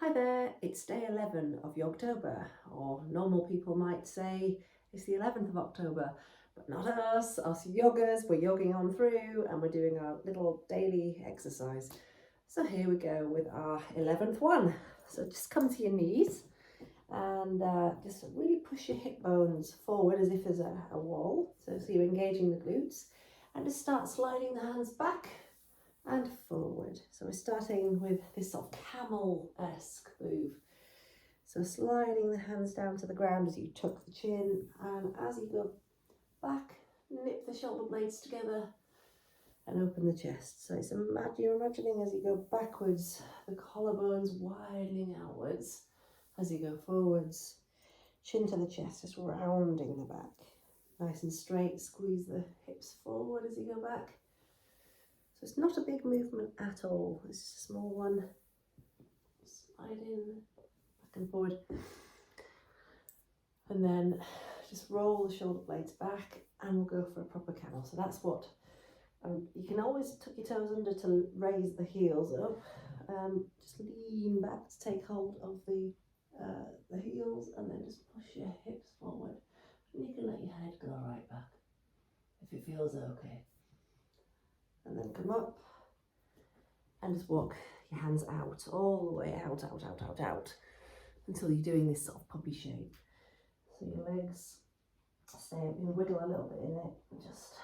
Hi there, it's day 11 of Yogtober, or normal people might say it's the 11th of October, but not us yoggers, we're yogging on through and we're doing our little daily exercise. So here we go with our 11th one. So just come to your knees and just really push your hip bones forward as if there's a wall. So you're engaging the glutes, and just start sliding the hands back and forward. So we're starting with this sort of camel-esque move. So sliding the hands down to the ground as you tuck the chin, and as you go back, nip the shoulder blades together and open the chest. So you're imagining as you go backwards, the collarbones widening outwards. As you go forwards, chin to the chest, just rounding the back. Nice and straight, squeeze the hips forward as you go back. So it's not a big movement at all, it's just a small one. Slide in, back and forward. And then just roll the shoulder blades back and we'll go for a proper camel. So that's what, you can always tuck your toes under to raise the heels up. Just lean back to take hold of the heels and then just push your hips forward. And you can let your head go right back if it feels okay. And then come up and just walk your hands out, all the way out, until you're doing this sort of puppy shape. So your legs stay, you wiggle a little bit in it, and just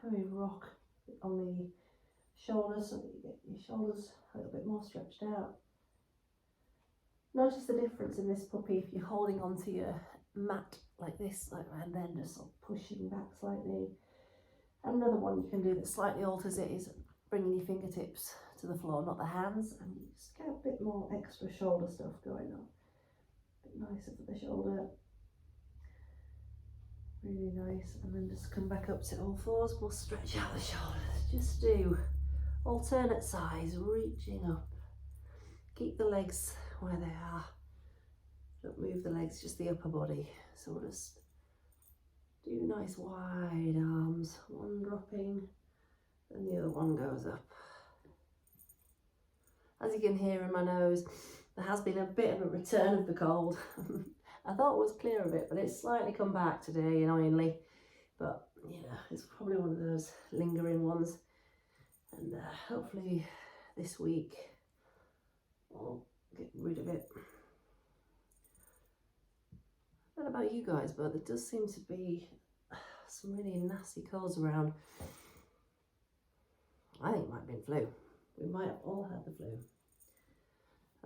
maybe rock on the shoulders so that you get your shoulders a little bit more stretched out. Notice the difference in this puppy if you're holding onto your mat like this, and then just sort of pushing back slightly. Another one you can do that slightly alters it is bringing your fingertips to the floor, not the hands, and you just get a bit more extra shoulder stuff going on. A bit nicer for the shoulder. Really nice. And then just come back up to all fours. We'll stretch out the shoulders. Just do alternate sides, reaching up. Keep the legs where they are. Don't move the legs, just the upper body. So we'll just do nice wide arms, one dropping and the other one goes up. As you can hear in my nose, there has been a bit of a return of the cold. I thought it was clear a bit, but it's slightly come back today, annoyingly. But yeah, it's probably one of those lingering ones. And hopefully this week I'll get rid of it. I don't know about you guys, but there does seem to be some really nasty colds around. I think it might have been flu. We might have all had the flu.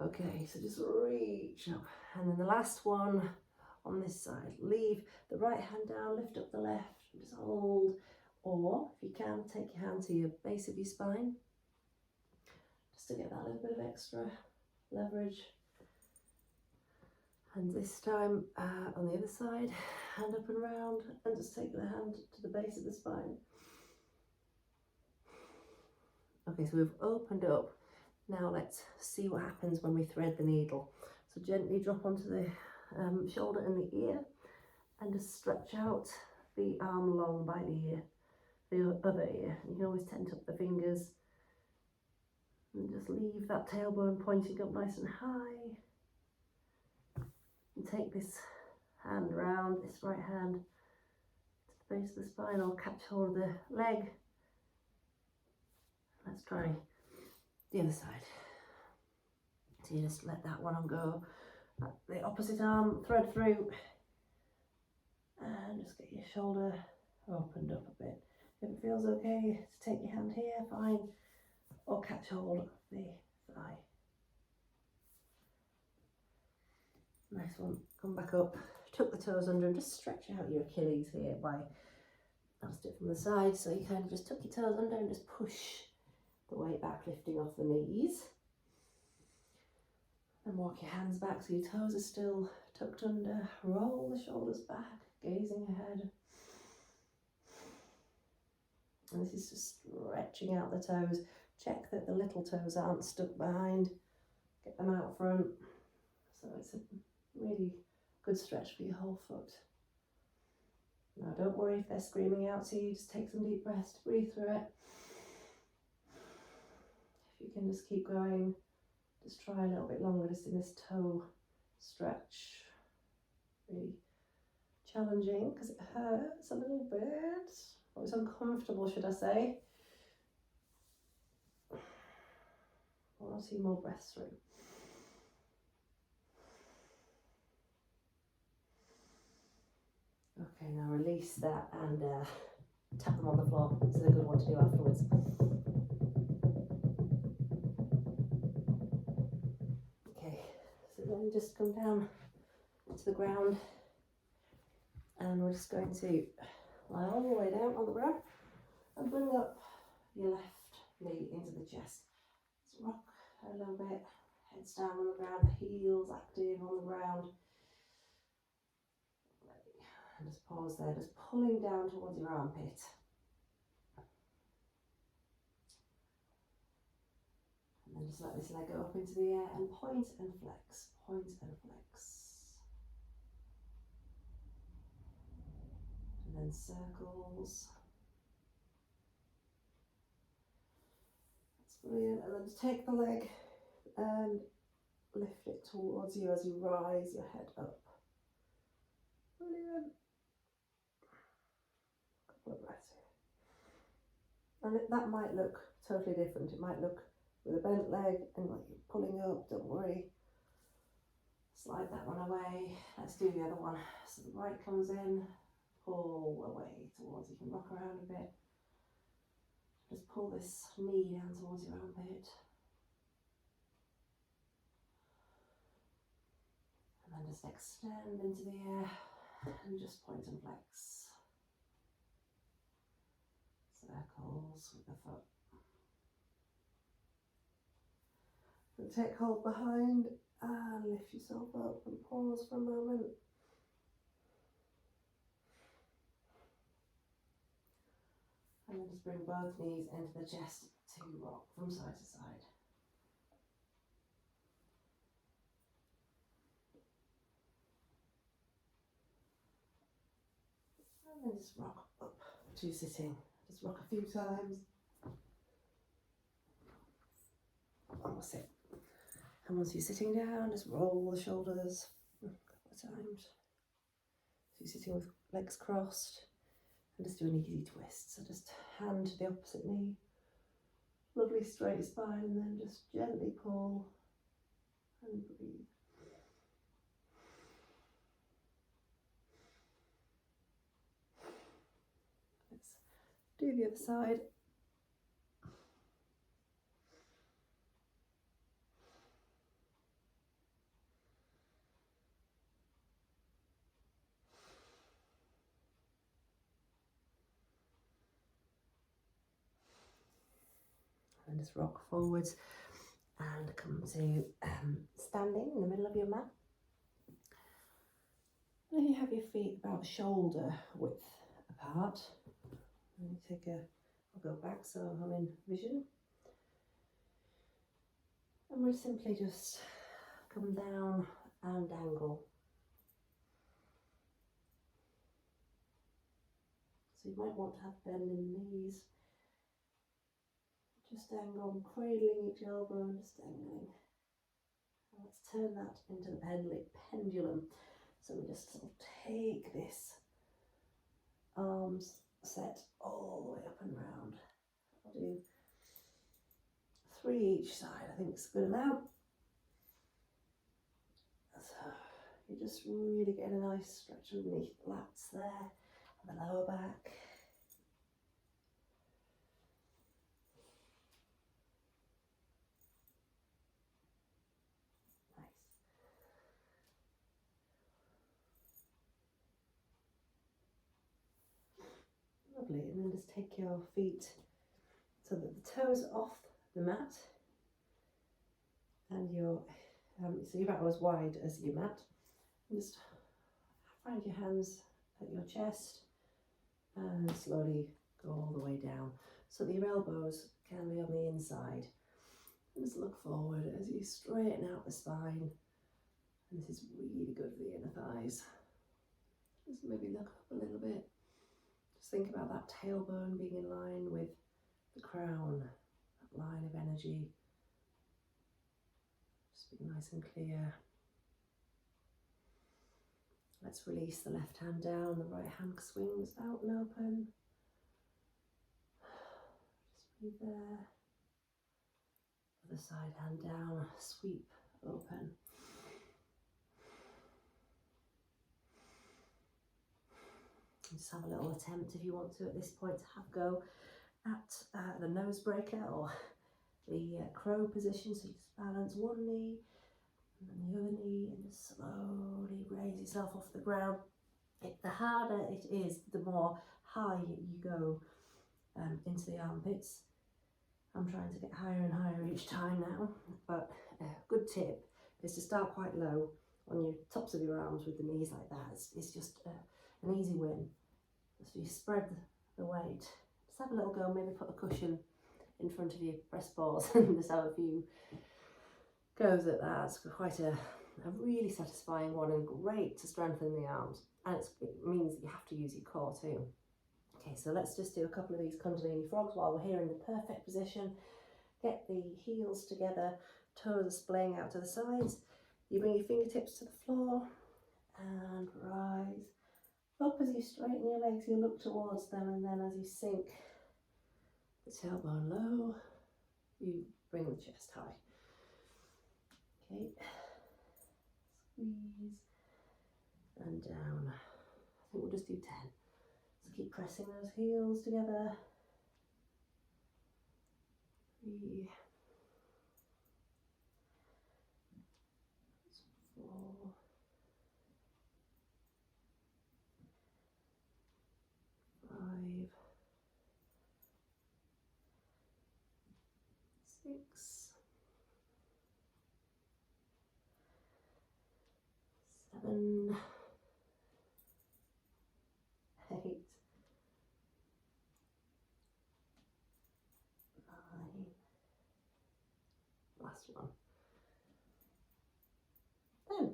Okay, so just reach up. And then the last one on this side. Leave the right hand down, lift up the left, just hold. Or, if you can, take your hand to your base of your spine, just to get that little bit of extra leverage. And this time on the other side, hand up and round, and just take the hand to the base of the spine. Okay, so we've opened up. Now let's see what happens when we thread the needle. So gently drop onto the shoulder and the ear, and just stretch out the arm along by the ear, the other ear. You can always tent up the fingers, and just leave that tailbone pointing up nice and high. And take this hand round, this right hand, to the base of the spine, or catch hold of the leg. Let's try the other side. So you just let that one on go. The opposite arm, thread through, and just get your shoulder opened up a bit. If it feels okay to take your hand here, fine, or catch hold of the thigh. Nice one. Come back up, tuck the toes under, and just stretch out your Achilles here I'll just do it from the side. So you kind of just tuck your toes under and just push the weight back, lifting off the knees. And walk your hands back so your toes are still tucked under. Roll the shoulders back, gazing ahead. And this is just stretching out the toes. Check that the little toes aren't stuck behind. Get them out front. So it's a really good stretch for your whole foot. Now don't worry if they're screaming out to you, just take some deep breaths to breathe through it. If you can just keep going Just try a little bit longer just in this toe stretch. Really challenging because it hurts a little bit. Or it's uncomfortable, should I say. 1 or 2 more breaths through. Okay, now release that and tap them on the floor. This is a good one to do afterwards. Okay, so then just come down to the ground and we're just going to lie all the way down on the ground and bring up your left knee into the chest. Just rock a little bit, heads down on the ground, heels active on the ground. And just pause there, just pulling down towards your armpit. And then just let this leg go up into the air and point and flex, point and flex. And then circles. That's brilliant. And then just take the leg and lift it towards you as you rise your head up. Brilliant. Couple of breaths here. And that might look totally different. It might look with a bent leg and like you're pulling up, don't worry. Slide that one away. Let's do the other one. So the right comes in, pull away towards, you can rock around a bit. Just pull this knee down towards your armpit. And then just extend into the air and just point and flex. Circles with the foot. And take hold behind and lift yourself up and pause for a moment. And then just bring both knees into the chest to rock from side to side. And then just rock up to sitting. Just rock a few times. And we'll sit. And once you're sitting down, just roll the shoulders a couple of times. So you're sitting with legs crossed. And just do an easy twist. So just hand to the opposite knee. Lovely straight spine, and then just gently pull and breathe. Let's do the other side. And just rock forwards and come to standing in the middle of your mat. And then you have your feet about shoulder width apart. And you I'll go back so I'm in vision. And we'll simply just come down and angle. So you might want to have bend in the knees. Just angle, cradling each elbow and just angling. And let's turn that into the pendulum. So we just sort of take this arms set all the way up and round. I'll do 3 each side, I think it's a good amount. So you just really get a nice stretch underneath the lats there, and the lower back. Lovely, and then just take your feet so that the toes are off the mat and so you're about as wide as your mat. And just find your hands at your chest and slowly go all the way down so that your elbows can be on the inside. And just look forward as you straighten out the spine. And this is really good for the inner thighs. Just maybe look up a little bit. Just think about that tailbone being in line with the crown, that line of energy. Just be nice and clear. Let's release the left hand down, the right hand swings out and open. Just breathe there. Other side hand down, sweep, open. Just have a little attempt if you want to at this point to have go at the nose breaker or the crow position. So you just balance one knee and then the other knee and just slowly raise yourself off the ground. The harder it is, the more high you go into the armpits. I'm trying to get higher and higher each time now, but a good tip is to start quite low on your tops of your arms with the knees like that. It's just an easy win. So you spread the weight. Just have a little go, maybe put a cushion in front of you, press pause, and just have a few goes at that. It's quite a really satisfying one and great to strengthen the arms. And it means that you have to use your core too. Okay, so let's just do a couple of these Kundalini frogs while we're here in the perfect position. Get the heels together, toes are splaying out to the sides. You bring your fingertips to the floor and rise. Up as you straighten your legs, you look towards them, and then as you sink the tailbone low, you bring the chest high. Okay, squeeze and down. I think we'll just do 10. So keep pressing those heels together. 3, 4, 5, 6, 7, 8, 9, 10. Last one. 10.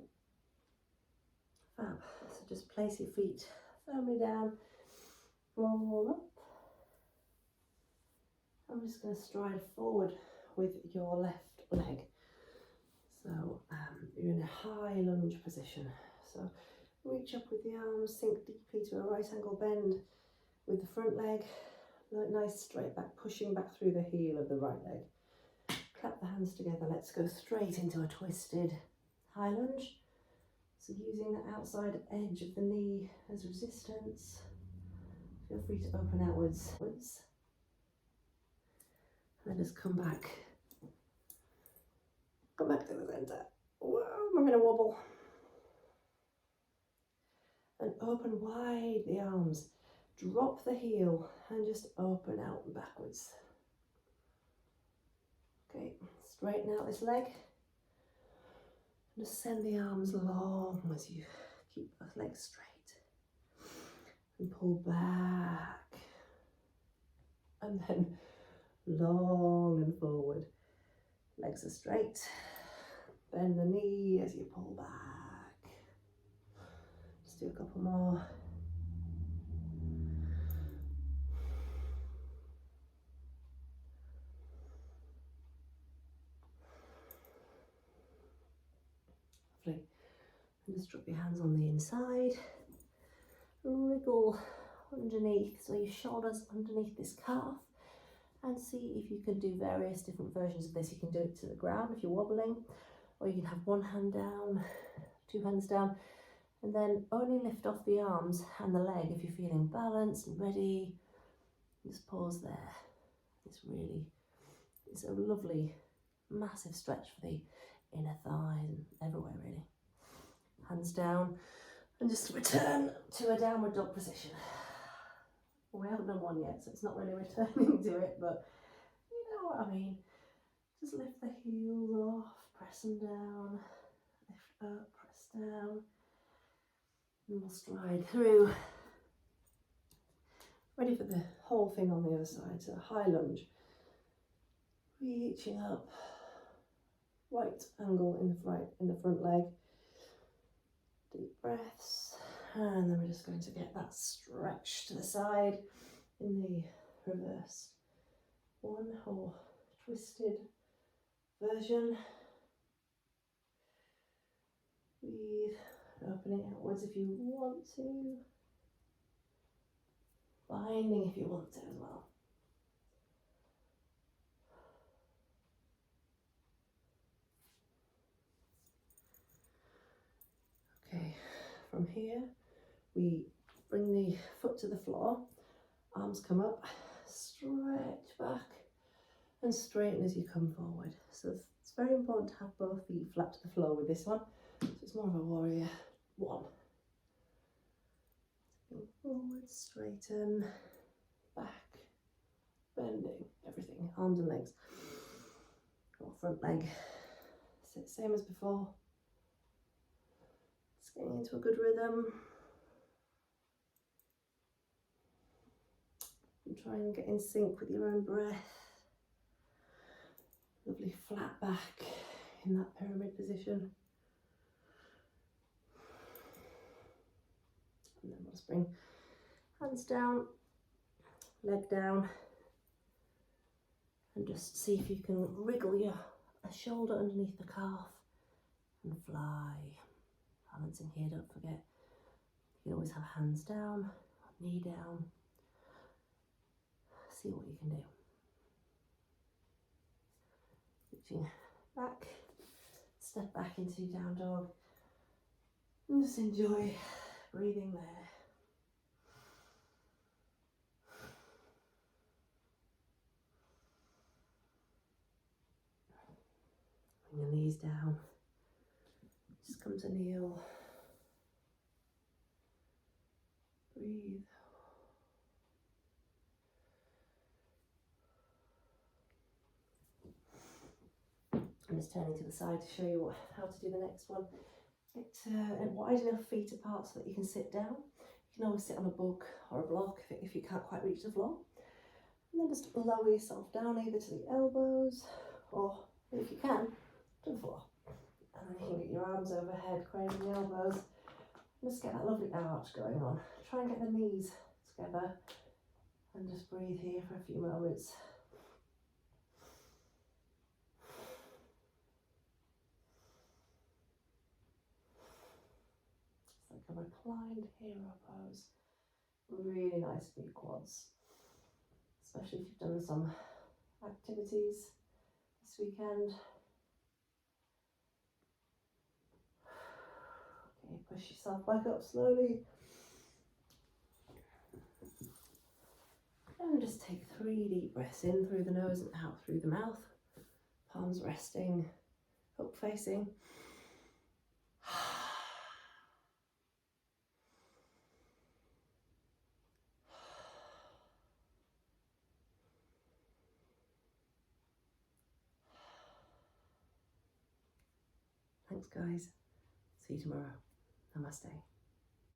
Fab. So just place your feet firmly down, roll up. I'm just going to stride forward with your left leg. So you're in a high lunge position. So reach up with the arms, sink deeply to a right angle bend with the front leg. Nice straight back, pushing back through the heel of the right leg. Clap the hands together. Let's go straight into a twisted high lunge. So using the outside edge of the knee as resistance. Feel free to open outwards. And just come back. Come back to the centre. Whoa, I'm going to wobble. And open wide the arms. Drop the heel and just open out and backwards. Okay, straighten out this leg. Just send the arms long as you keep the legs straight. And pull back. And then long and forward. Legs are straight. Bend the knee as you pull back. Just do a couple more. Lovely. And just drop your hands on the inside. Wriggle underneath, so your shoulders underneath this calf. And see if you can do various different versions of this. You can do it to the ground if you're wobbling, or you can have one hand down, 2 hands down, and then only lift off the arms and the leg if you're feeling balanced and ready. Just pause there. It's a lovely, massive stretch for the inner thighs and everywhere really. Hands down, and just return to a downward dog position. We haven't done one yet, so it's not really returning to it, but you know what I mean. Just lift the heels off, press them down, lift up, press down, and we'll stride through. Ready for the whole thing on the other side, so high lunge. Reaching up, right angle in the front leg. Deep breaths. And then we're just going to get that stretch to the side in the reverse one or twisted version. Opening outwards if you want to. Binding if you want to as well. Okay, from here we bring the foot to the floor, arms come up, stretch back and straighten as you come forward. So it's very important to have both feet flat to the floor with this one. So it's more of a warrior one. Go forward, straighten, back, bending, everything, arms and legs. Or front leg, same as before. It's getting into a good rhythm. And try and get in sync with your own breath. Lovely flat back in that pyramid position. And then we'll just bring hands down, leg down, and just see if you can wriggle your shoulder underneath the calf and fly. Balancing here, don't forget, you can always have hands down, knee down. See what you can do. Reaching back, step back into down dog, and just enjoy breathing there. Bring your knees down, just come to kneel. Breathe. I'm just turning to the side to show you how to do the next one. Get wide enough feet apart so that you can sit down. You can always sit on a book or a block if you can't quite reach the floor. And then just lower yourself down either to the elbows or, if you can, to the floor. And then you can get your arms overhead, craning the elbows. Just get that lovely arch going on. Try and get the knees together and just breathe here for a few moments. It's like a reclined hero pose. Really nice for your quads, especially if you've done some activities this weekend. Okay, push yourself back up slowly. And just take 3 deep breaths in through the nose and out through the mouth. Palms resting, up facing. Thanks guys. See you tomorrow. Namaste.